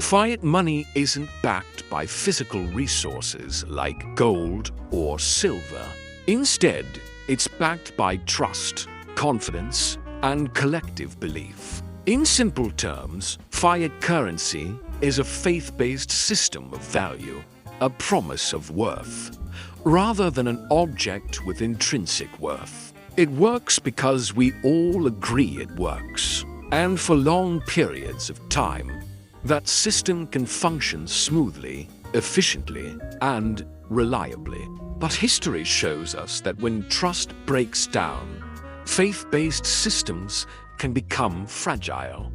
Fiat money isn't backed by physical resources like gold or silver. Instead, it's backed by trust, confidence, and collective belief. In simple terms, fiat currency is a faith-based system of value, a promise of worth, rather than an object with intrinsic worth. It works because we all agree it works, and for long periods of time, that system can function smoothly, efficiently, and reliably. But history shows us that when trust breaks down, faith-based systems can become fragile.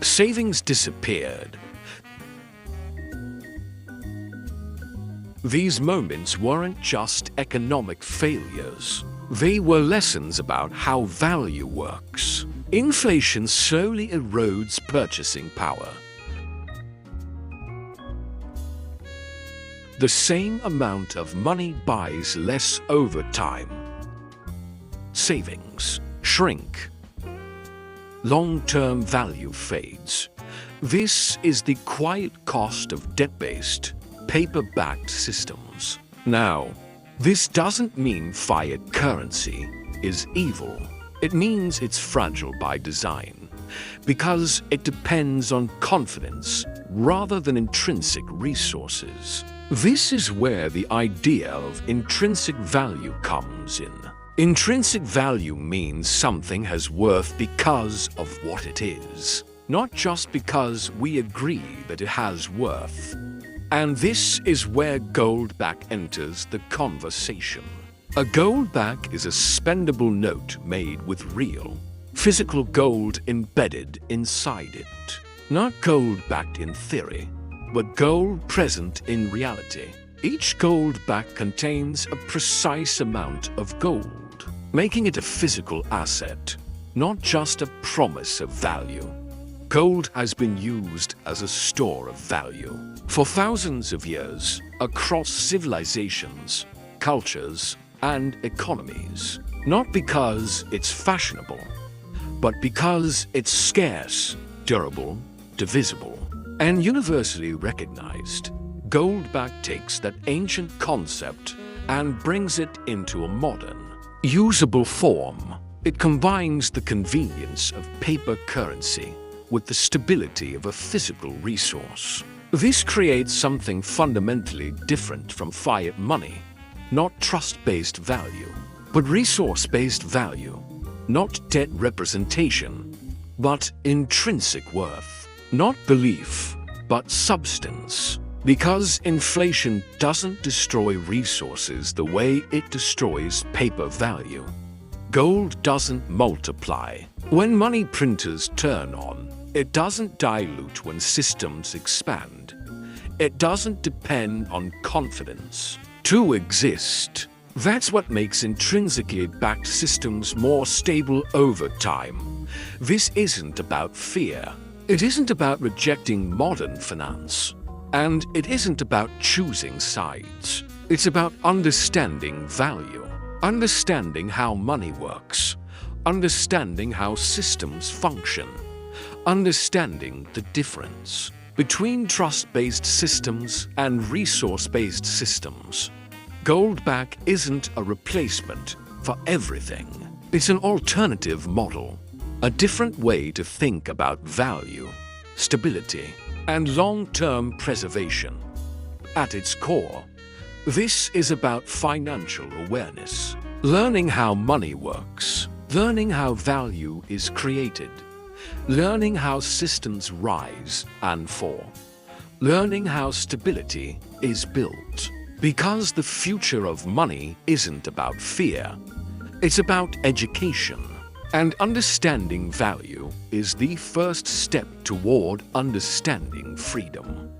Savings disappeared. These moments weren't just economic failures. They were lessons about how value works. Inflation slowly erodes purchasing power. The same amount of money buys less over time. Savings shrink. Long-term value fades. This is the quiet cost of debt-based, paper-backed systems. Now, this doesn't mean fiat currency is evil. It means it's fragile by design, because it depends on confidence rather than intrinsic resources. This is where the idea of intrinsic value comes in. Intrinsic value means something has worth because of what it is, not just because we agree that it has worth. And this is where Goldback enters the conversation. A Goldback is a spendable note made with real, physical gold embedded inside it. Not gold backed in theory, but gold present in reality. Each Goldback contains a precise amount of gold, making it a physical asset, not just a promise of value. Gold has been used as a store of value for thousands of years across civilizations, cultures, and economies. Not because it's fashionable, but because it's scarce, durable, divisible, and universally recognized. Goldback takes that ancient concept and brings it into a modern, usable form. It combines the convenience of paper currency with the stability of a physical resource. This creates something fundamentally different from fiat money. Not trust-based value, but resource-based value. Not debt representation, but intrinsic worth. Not belief, but substance. Because inflation doesn't destroy resources the way it destroys paper value. Gold doesn't multiply. When money printers turn on, it doesn't dilute when systems expand. It doesn't depend on confidence to exist. That's what makes intrinsically backed systems more stable over time. This isn't about fear. It isn't about rejecting modern finance. And it isn't about choosing sides. It's about understanding value, understanding how money works, understanding how systems function, understanding the difference between trust-based systems and resource-based systems. Goldback isn't a replacement for everything. It's an alternative model, a different way to think about value, stability, and long-term preservation. At its core, this is about financial awareness, learning how money works, learning how value is created, learning how systems rise and fall, learning how stability is built. Because the future of money isn't about fear, it's about education. And understanding value is the first step toward understanding freedom.